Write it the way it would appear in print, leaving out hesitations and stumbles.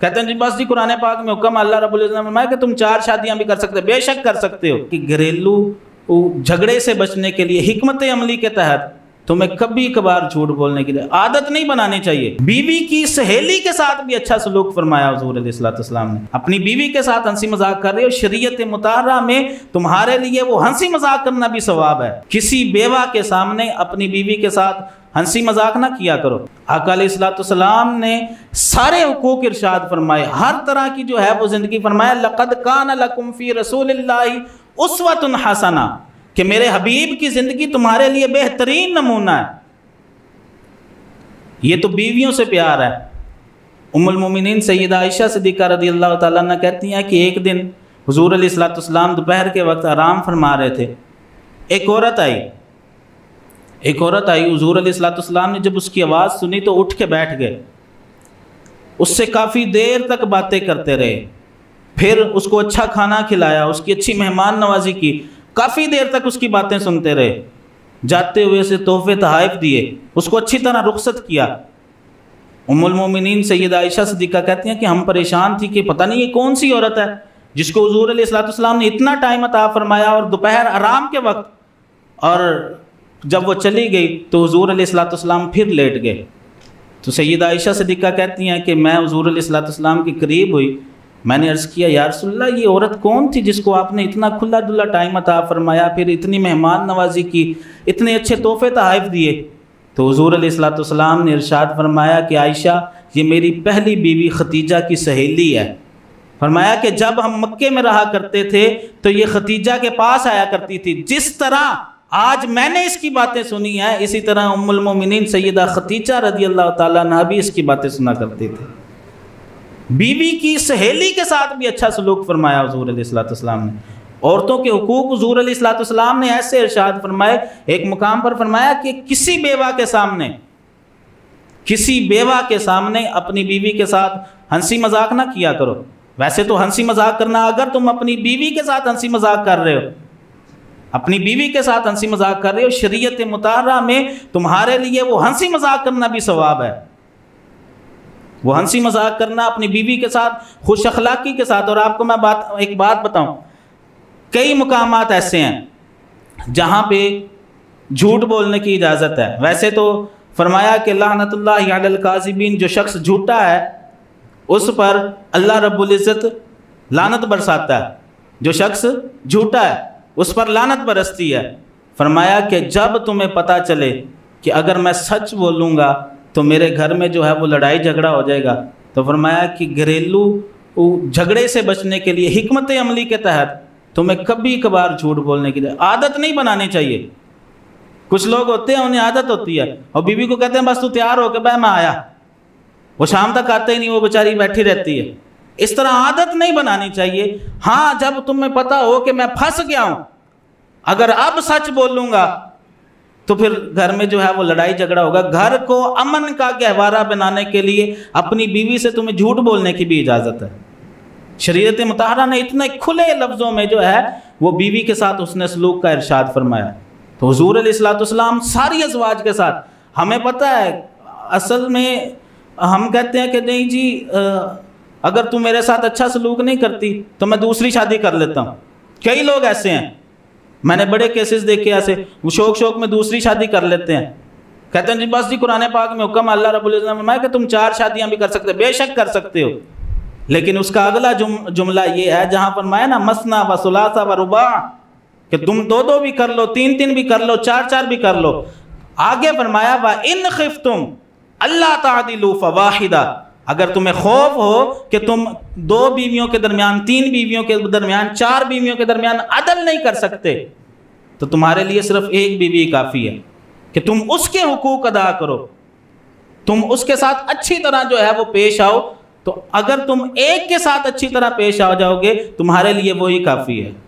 کہتے ہیں جی بس جی قرآن پاک میں حکم اللہ رب العزت نے فرمایا کہ تم 4 شادیاں بھی کر سکتے ہو، بے شک کر سکتے ہو، کہ گھریلو جھگڑے سے بچنے کے لیے حکمت عملی کے تحت تمہیں کبھی کبھار جھوٹ بولنے کی عادت نہیں بنانی چاہیے۔ بیوی کی سہیلی کے ساتھ بھی اچھا سلوک فرمایا حضور علیہ السلام نے۔ اپنی بیوی کے ساتھ ہنسی مذاق کر رہے ہو، شریعت مطہرہ میں تمہارے لیے وہ ہنسی مذاق کرنا بھی ثواب ہے۔ کسی بیوہ کے سامنے اپنی بیوی کے ساتھ ہنسی مذاق نہ کیا کرو۔ آقا علیہ السلام نے سارے حقوق ارشاد فرمائے، ہر طرح کی جو ہے وہ زندگی فرمایا، لَقَدْ كَانَ لَكُمْ فِي رَسُولِ اللَّهِ أُسْوَةٌ حَسَنَةٌ، کہ میرے حبیب کی زندگی تمہارے لیے بہترین نمونہ ہے۔ یہ تو بیویوں سے پیار ہے۔ ام المومنین سیدہ عائشہ صدیقہ رضی اللہ تعالیٰ عنہ کہتی ہیں کہ ایک دن حضور علیہ السلام دوپہر کے وقت آرام فرما رہے تھے، ایک عورت آئی حضور علیہ السلام نے جب اس کی آواز سنی تو اٹھ کے بیٹھ گئے، اس سے کافی دیر تک باتیں کرتے رہے، پھر اس کو اچھا کھانا کھلایا، اس کی اچھی مہمان نوازی کی، کافی دیر تک اس کی باتیں سنتے رہے، جاتے ہوئے سے تحفے تحائف دیے، اس کو اچھی طرح رخصت کیا۔ ام المومنین سیدہ عائشہ صدیقہ کہتی ہیں کہ ہم پریشان تھی کہ پتہ نہیں یہ کون سی عورت ہے جس کو حضور علیہ السلام نے اتنا ٹائم عطا فرمایا اور دوپہر آرام کے وقت، اور جب وہ چلی گئی تو حضور علیہ السلام پھر لیٹ گئے۔ تو سیدہ عائشہ صدیقہ کہتی ہیں کہ میں حضور علیہ السلام کے قریب ہوئی، میں نے عرض کیا یا رسول اللہ یہ عورت کون تھی جس کو آپ نے اتنا کھلا دلا ٹائم عطا فرمایا، پھر اتنی مہمان نوازی کی، اتنے اچھے تحفے تحائف دیے؟ تو حضور علیہ السلام نے ارشاد فرمایا کہ عائشہ یہ میری پہلی بیوی ختیجہ کی سہیلی ہے۔ فرمایا کہ جب ہم مکے میں رہا کرتے تھے تو یہ ختیجہ کے پاس آیا کرتی تھی، جس طرح آج میں نے اس کی باتیں سنی ہیں اسی طرح ام المومنین سیدہ ختیجہ رضی اللہ تعالیٰ عنہ بھی اس کی باتیں سنا کرتی تھی۔ بیوی کی سہیلی کے ساتھ بھی اچھا سلوک فرمایا حضور علیہ السلام نے۔ عورتوں کے حقوق حضور علیہ السلام نے ایسے ارشاد فرمائے، ایک مقام پر فرمایا کہ کسی بیوہ کے سامنے اپنی بیوی کے ساتھ ہنسی مذاق نہ کیا کرو۔ ویسے تو ہنسی مذاق کرنا، اگر تم اپنی بیوی کے ساتھ ہنسی مذاق کر رہے ہو، شریعت مطہرہ میں تمہارے لیے وہ ہنسی مذاق کرنا بھی ثواب ہے۔ وہ ہنسی مذاق کرنا اپنی بیوی کے ساتھ، خوش اخلاقی کے ساتھ۔ اور آپ کو میں ایک بات بتاؤں، کئی مقامات ایسے ہیں جہاں پہ جھوٹ بولنے کی اجازت ہے۔ ویسے تو فرمایا کہ لعنت اللہ علی الکاذبین، جو شخص جھوٹا ہے اس پر اللہ رب العزت لعنت برساتا ہے، جو شخص جھوٹا ہے اس پر لعنت برستی ہے۔ فرمایا کہ جب تمہیں پتہ چلے کہ اگر میں سچ بولوں گا تو میرے گھر میں جو ہے وہ لڑائی جھگڑا ہو جائے گا، تو فرمایا کہ گھریلو جھگڑے سے بچنے کے لیے حکمت عملی کے تحت تمہیں کبھی کبھار جھوٹ بولنے کی عادت نہیں بنانی چاہیے۔ کچھ لوگ ہوتے ہیں انہیں عادت ہوتی ہے، اور بیوی کو کہتے ہیں بس تو تیار ہو کے بھائی میں آیا، وہ شام تک آتے ہی نہیں، وہ بیچاری بیٹھی رہتی ہے۔ اس طرح عادت نہیں بنانی چاہیے۔ ہاں جب تمہیں پتہ ہو کہ میں پھنس گیا ہوں، اگر اب سچ بولوں گا تو پھر گھر میں جو ہے وہ لڑائی جھگڑا ہوگا۔ گھر کو امن کا گہوارہ بنانے کے لیے اپنی بیوی سے تمہیں جھوٹ بولنے کی بھی اجازت ہے۔ شریعت مطہرہ نے اتنے کھلے لفظوں میں جو ہے وہ بیوی کے ساتھ حسن سلوک کا ارشاد فرمایا۔ تو حضور علیہ السلام ساری ازواج کے ساتھ، ہمیں پتہ ہے اصل میں ہم کہتے ہیں کہ نہیں جی اگر تم میرے ساتھ اچھا سلوک نہیں کرتی تو میں دوسری شادی کر لیتا ہوں۔ کئی لوگ ایسے ہیں، میں نے بڑے کیسز دیکھے ایسے، وہ شوق میں دوسری شادی کر لیتے ہیں، کہتے ہیں جی بس جی قرآن پاک میں حکم اللہ رب العزت نے فرمایا کہ تم 4 شادیاں بھی کر سکتے ہو، بے شک کر سکتے ہو۔ لیکن اس کا اگلا جملہ یہ ہے جہاں فرمایا نا مثنی و ثلاث و رباع، کہ تم 2 بھی کر لو، 3 بھی کر لو، 4 بھی کر لو۔ آگے فرمایا وَإِنْ خِفْتُمْ أَلَّا تَعْدِلُوا فَوَاحِدَةً، اگر تمہیں خوف ہو کہ تم 2 بیویوں کے درمیان، 3 بیویوں کے درمیان، 4 بیویوں کے درمیان عدل نہیں کر سکتے، تو تمہارے لیے صرف ایک بیوی کافی ہے کہ تم اس کے حقوق ادا کرو، تم اس کے ساتھ اچھی طرح جو ہے وہ پیش آؤ۔ تو اگر تم ایک کے ساتھ اچھی طرح پیش آ جاؤ گے تمہارے لیے وہی کافی ہے۔